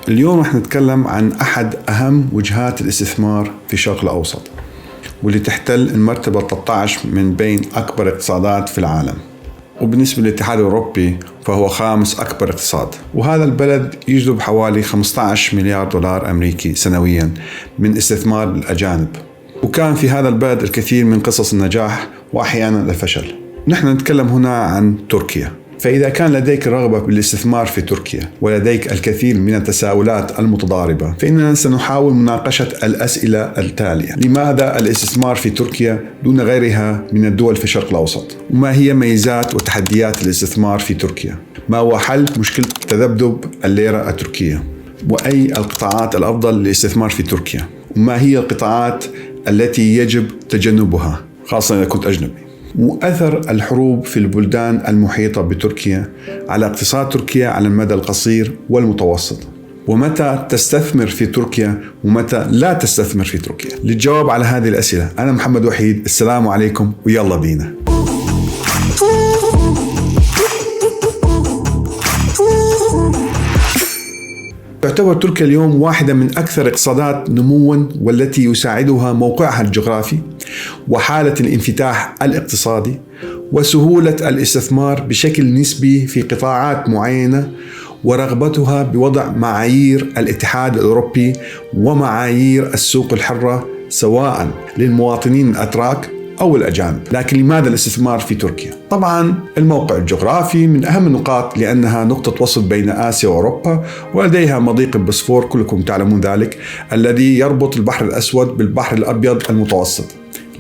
اليوم رح نتكلم عن أحد أهم وجهات الاستثمار في الشرق الأوسط، واللي تحتل المرتبة 13 من بين أكبر اقتصادات في العالم. وبالنسبة للاتحاد الأوروبي فهو خامس أكبر اقتصاد، وهذا البلد يجذب حوالي 15 مليار دولار أمريكي سنويا من استثمار الأجانب. وكان في هذا البلد الكثير من قصص النجاح وأحيانا الفشل. نحن نتكلم هنا عن تركيا. فإذا كان لديك رغبة بالاستثمار في تركيا ولديك الكثير من التساؤلات المتضاربة، فإننا سنحاول مناقشة الأسئلة التالية: لماذا الاستثمار في تركيا دون غيرها من الدول في الشرق الأوسط؟ وما هي ميزات وتحديات الاستثمار في تركيا؟ ما هو حل مشكلة تذبذب الليرة التركية؟ وأي القطاعات الأفضل للاستثمار في تركيا؟ وما هي القطاعات التي يجب تجنبها خاصة إذا كنت أجنبي؟ وأثر الحروب في البلدان المحيطة بتركيا على اقتصاد تركيا على المدى القصير والمتوسط؟ ومتى تستثمر في تركيا ومتى لا تستثمر في تركيا؟ للجواب على هذه الأسئلة أنا محمد وحيد، السلام عليكم ويلا بينا. تعتبر تركيا اليوم واحدة من أكثر اقتصادات نمواً، والتي يساعدها موقعها الجغرافي وحالة الانفتاح الاقتصادي وسهولة الاستثمار بشكل نسبي في قطاعات معينة، ورغبتها بوضع معايير الاتحاد الأوروبي ومعايير السوق الحرة سواء للمواطنين الأتراك أو الأجانب. لكن لماذا الاستثمار في تركيا؟ طبعاً الموقع الجغرافي من أهم النقاط، لأنها نقطة وصل بين آسيا وأوروبا، ولديها مضيق البوسفور، كلكم تعلمون ذلك، الذي يربط البحر الأسود بالبحر الأبيض المتوسط.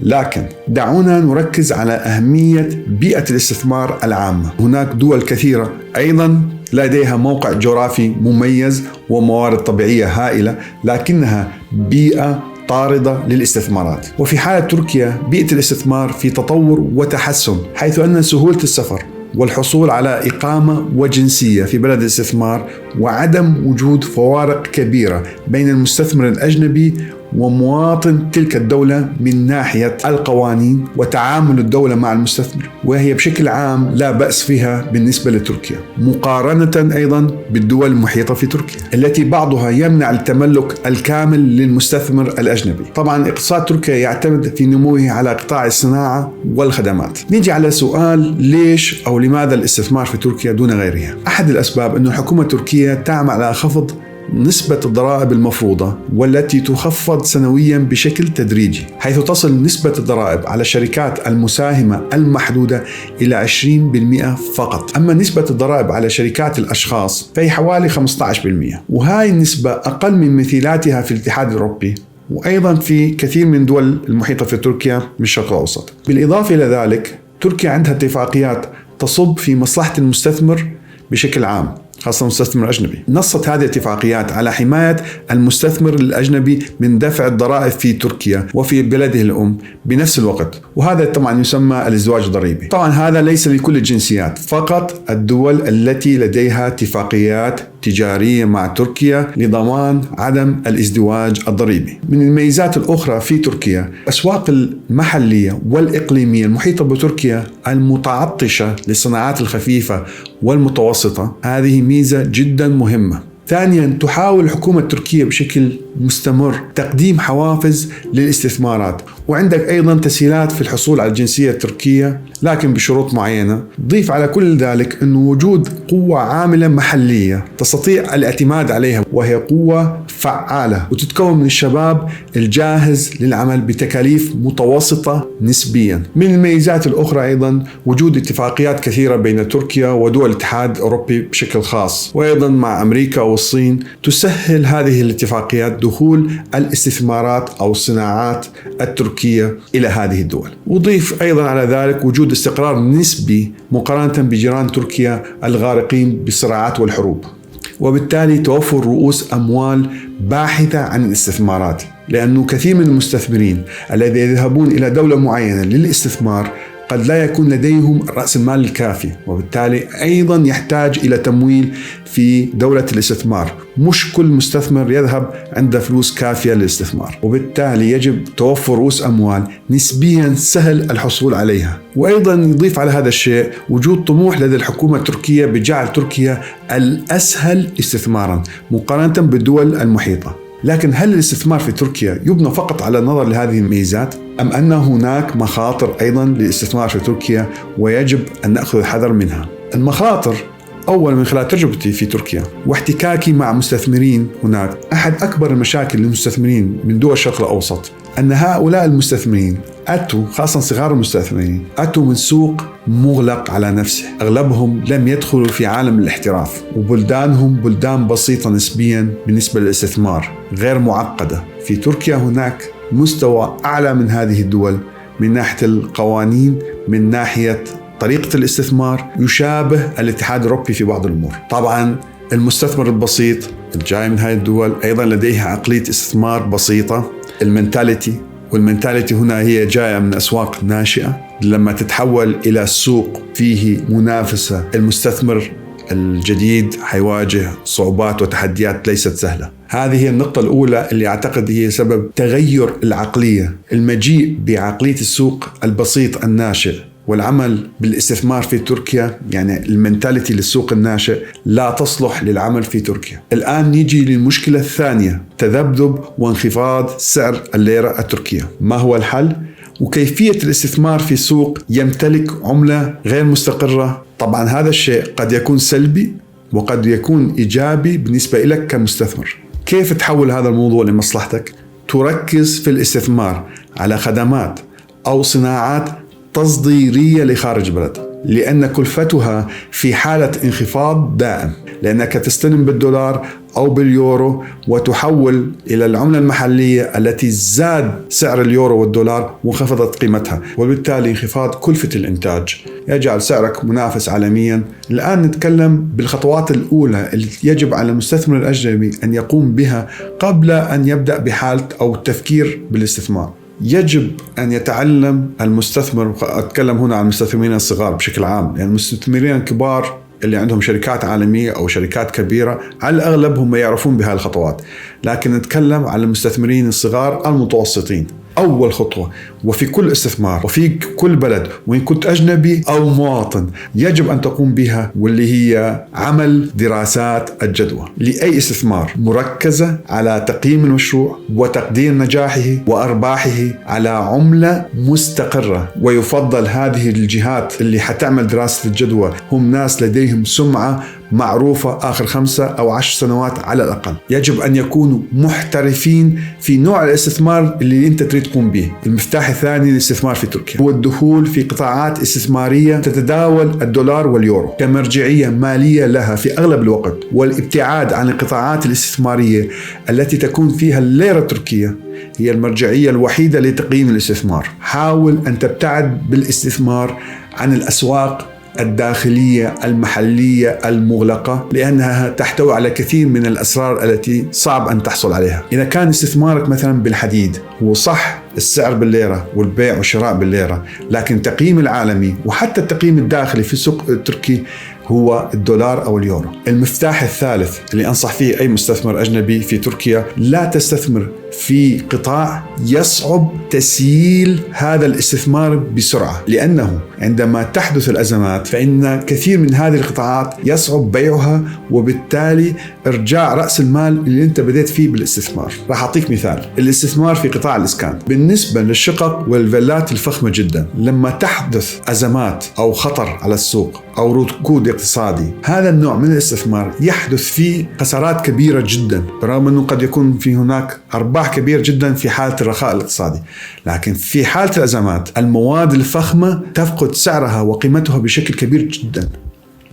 لكن دعونا نركز على أهمية بيئة الاستثمار العامة. هناك دول كثيرة أيضاً لديها موقع جغرافي مميز وموارد طبيعية هائلة، لكنها بيئة طاردة للاستثمارات. وفي حالة تركيا بيئة الاستثمار في تطور وتحسن، حيث أن سهولة السفر والحصول على إقامة وجنسية في بلد الاستثمار، وعدم وجود فوارق كبيرة بين المستثمر الأجنبي ومواطن تلك الدولة من ناحية القوانين وتعامل الدولة مع المستثمر، وهي بشكل عام لا بأس فيها بالنسبة لتركيا، مقارنة أيضا بالدول المحيطة في تركيا التي بعضها يمنع التملك الكامل للمستثمر الأجنبي. طبعا اقتصاد تركيا يعتمد في نموه على قطاع الصناعة والخدمات. نيجي على سؤال: ليش أو لماذا الاستثمار في تركيا دون غيرها؟ أحد الأسباب أن الحكومة التركية تعمل على خفض نسبة الضرائب المفروضة، والتي تخفض سنويا بشكل تدريجي، حيث تصل نسبة الضرائب على الشركات المساهمة المحدودة إلى 20% فقط. أما نسبة الضرائب على شركات الأشخاص فهي حوالي 15%، وهاي النسبة أقل من مثيلاتها في الاتحاد الأوروبي، وأيضا في كثير من دول المحيطة في تركيا من الشرق الأوسط. بالإضافة إلى ذلك تركيا عندها اتفاقيات تصب في مصلحة المستثمر بشكل عام، خاصة المستثمر الأجنبي. نصت هذه الاتفاقيات على حماية المستثمر الأجنبي من دفع الضرائب في تركيا وفي بلده الأم بنفس الوقت، وهذا طبعا يسمى الازدواج الضريبي. طبعا هذا ليس لكل الجنسيات، فقط الدول التي لديها اتفاقيات تجارية مع تركيا لضمان عدم الازدواج الضريبي. من الميزات الأخرى في تركيا الأسواق المحلية والإقليمية المحيطة بتركيا المتعطشة للصناعات الخفيفة والمتوسطة، هذه ميزة جدا مهمة. ثانيا، تحاول الحكومة التركية بشكل مستمر تقديم حوافز للاستثمارات، وعندك أيضا تسهيلات في الحصول على الجنسية التركية لكن بشروط معينة. ضيف على كل ذلك أن وجود قوة عاملة محلية تستطيع الاعتماد عليها، وهي قوة فعالة وتتكون من الشباب الجاهز للعمل بتكاليف متوسطة نسبيا. من الميزات الأخرى أيضا وجود اتفاقيات كثيرة بين تركيا ودول الاتحاد الأوروبي بشكل خاص، وأيضا مع أمريكا والصين، تسهل هذه الاتفاقيات دخول الاستثمارات أو الصناعات التركية إلى هذه الدول. وضيف أيضا على ذلك وجود استقرار نسبي مقارنة بجيران تركيا الغارقين بالصراعات والحروب، وبالتالي توفر رؤوس أموال باحثة عن الاستثمارات، لأنه كثير من المستثمرين الذين يذهبون إلى دولة معينة للاستثمار قد لا يكون لديهم رأس المال الكافي، وبالتالي أيضا يحتاج إلى تمويل في دولة الاستثمار. مش كل مستثمر يذهب عنده فلوس كافية للاستثمار، وبالتالي يجب توفر رؤوس أموال نسبيا سهل الحصول عليها. وأيضا يضيف على هذا الشيء وجود طموح لدى الحكومة التركية بجعل تركيا الأسهل استثمارا مقارنة بالدول المحيطة. لكن هل الاستثمار في تركيا يبنى فقط على النظر لهذه الميزات؟ أم أن هناك مخاطر أيضا للاستثمار في تركيا ويجب أن نأخذ الحذر منها؟ المخاطر أولا من خلال تجربتي في تركيا واحتكاكي مع مستثمرين هناك، أحد أكبر المشاكل للمستثمرين من دول الشرق الأوسط أن هؤلاء المستثمرين أتوا، خاصة صغار المستثمرين، أتوا من سوق مغلق على نفسه. أغلبهم لم يدخلوا في عالم الاحتراف، وبلدانهم بلدان بسيطة نسبيا بالنسبة للاستثمار، غير معقدة. في تركيا هناك مستوى أعلى من هذه الدول من ناحية القوانين، من ناحية طريقة الاستثمار، يشابه الاتحاد الأوروبي في بعض الأمور. طبعا المستثمر البسيط الجاي من هذه الدول أيضا لديه عقلية استثمار بسيطة، والمنتاليتي هنا هي جاية من أسواق ناشئة. لما تتحول إلى سوق فيه منافسة، المستثمر الجديد حيواجه صعوبات وتحديات ليست سهلة. هذه هي النقطة الأولى اللي أعتقد هي سبب تغير العقلية، المجيء بعقلية السوق البسيط الناشئ والعمل بالاستثمار في تركيا. يعني المنتاليتي للسوق الناشئ لا تصلح للعمل في تركيا. الآن نيجي للمشكلة الثانية، تذبذب وانخفاض سعر الليرة التركية. ما هو الحل؟ وكيفية الاستثمار في سوق يمتلك عملة غير مستقرة. طبعا هذا الشيء قد يكون سلبي وقد يكون إيجابي بالنسبة لك كمستثمر. كيف تحول هذا الموضوع لمصلحتك؟ تركز في الاستثمار على خدمات أو صناعات تصديرية لخارج البلد، لأن كلفتها في حالة انخفاض دائم، لأنك تستلم بالدولار أو باليورو وتحول إلى العملة المحلية التي زاد سعر اليورو والدولار وانخفضت قيمتها، وبالتالي انخفاض كلفة الإنتاج يجعل سعرك منافس عالميا. الآن نتكلم بالخطوات الأولى اللي يجب على المستثمر الأجنبي أن يقوم بها قبل أن يبدأ بحالة أو التفكير بالاستثمار. يجب أن يتعلم المستثمر، أتكلم هنا عن المستثمرين الصغار بشكل عام، يعني المستثمرين الكبار اللي عندهم شركات عالمية أو شركات كبيرة على الأغلب هم يعرفون بها الخطوات، لكن نتكلم عن المستثمرين الصغار المتوسطين. أول خطوة وفي كل استثمار وفي كل بلد، وإن كنت أجنبي أو مواطن، يجب أن تقوم بها، واللي هي عمل دراسات الجدوى لأي استثمار مركزة على تقييم المشروع وتقدير نجاحه وأرباحه على عملة مستقرة. ويفضل هذه الجهات اللي حتعمل دراسة الجدوى هم ناس لديهم سمعة معروفة آخر 5 أو 10 سنوات على الأقل. يجب أن يكونوا محترفين في نوع الاستثمار اللي أنت تريد تقوم به. المفتاح الثاني للاستثمار في تركيا هو الدخول في قطاعات استثمارية تتداول الدولار واليورو كمرجعية مالية لها في أغلب الوقت، والابتعاد عن القطاعات الاستثمارية التي تكون فيها الليرة التركية هي المرجعية الوحيدة لتقييم الاستثمار. حاول أن تبتعد بالاستثمار عن الأسواق الداخلية المحلية المغلقة، لأنها تحتوي على كثير من الأسرار التي صعب أن تحصل عليها. إذا كان استثمارك مثلا بالحديد، هو صح السعر بالليرة والبيع والشراء بالليرة، لكن التقييم العالمي وحتى التقييم الداخلي في السوق التركي هو الدولار أو اليورو. المفتاح الثالث اللي أنصح فيه أي مستثمر أجنبي في تركيا، لا تستثمر في قطاع يصعب تسييل هذا الاستثمار بسرعة، لأنه عندما تحدث الأزمات فإن كثير من هذه القطاعات يصعب بيعها، وبالتالي إرجاع رأس المال اللي أنت بديت فيه بالاستثمار. راح أعطيك مثال، الاستثمار في قطاع الإسكان بالنسبة للشقق والفيلات الفخمة جدا، لما تحدث أزمات أو خطر على السوق أو ركود اقتصادي، هذا النوع من الاستثمار يحدث فيه خسارات كبيرة جدا، برغم أنه قد يكون في هناك أرباح كبيرة جدا في حالة الرخاء الاقتصادي. لكن في حالة الأزمات المواد الفخمة تفقد سعرها وقيمتها بشكل كبير جدا،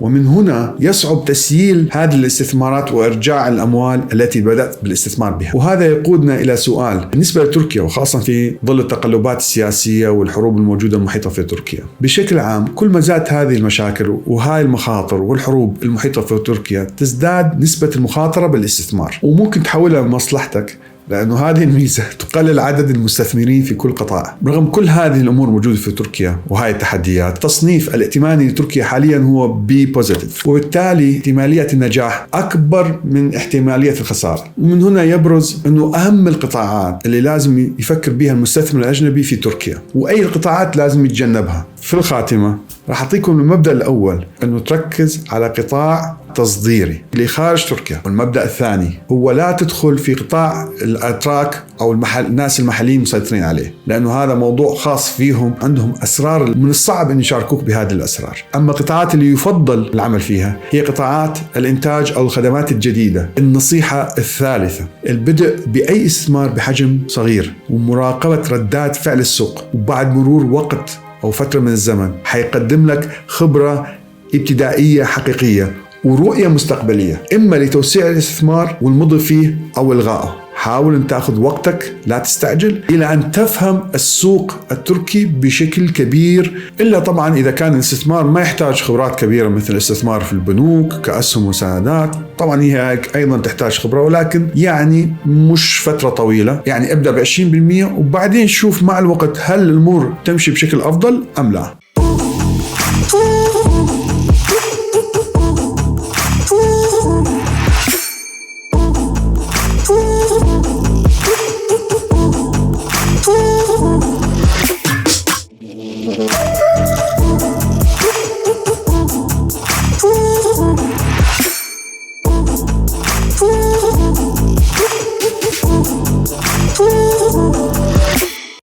ومن هنا يصعب تسييل هذه الاستثمارات وإرجاع الأموال التي بدأت بالاستثمار بها. وهذا يقودنا إلى سؤال بالنسبة لتركيا، وخاصة في ظل التقلبات السياسية والحروب الموجودة المحيطة في تركيا. بشكل عام كل ما زادت هذه المشاكل وهاي المخاطر والحروب المحيطة في تركيا، تزداد نسبة المخاطرة بالاستثمار، وممكن تحولها لمصلحتك لأنه هذه الميزة تقلل عدد المستثمرين في كل قطاع. رغم كل هذه الأمور موجودة في تركيا وهذه التحديات، تصنيف الائتماني لتركيا حاليا هو بي بوزيتيف، وبالتالي احتمالية النجاح أكبر من احتمالية الخسارة. ومن هنا يبرز أنه أهم القطاعات اللي لازم يفكر بها المستثمر الأجنبي في تركيا، وأي القطاعات لازم يتجنبها. في الخاتمة راح أعطيكم المبدأ الأول، أنه تركز على قطاع تصديري اللي خارج تركيا. والمبدأ الثاني هو لا تدخل في قطاع الأتراك أو الناس المحليين مسيطرين عليه، لأنه هذا موضوع خاص فيهم، عندهم أسرار من الصعب أن يشاركوك بهذه الأسرار. أما القطاعات اللي يفضل العمل فيها هي قطاعات الإنتاج أو الخدمات الجديدة. النصيحة الثالثة، البدء بأي استثمار بحجم صغير ومراقبة ردات فعل السوق، وبعد مرور وقت أو فترة من الزمن حيقدم لك خبرة ابتدائية حقيقية ورؤية مستقبلية، إما لتوسيع الاستثمار والمضي فيه أو إلغائه. حاول أن تأخذ وقتك، لا تستعجل، إلى أن تفهم السوق التركي بشكل كبير، إلا طبعا إذا كان الاستثمار ما يحتاج خبرات كبيرة مثل الاستثمار في البنوك كأسهم وسندات. طبعا هي أيضا تحتاج خبرة، ولكن يعني مش فترة طويلة. يعني ابدأ ب20% وبعدين شوف مع الوقت هل الأمور تمشي بشكل أفضل أم لا.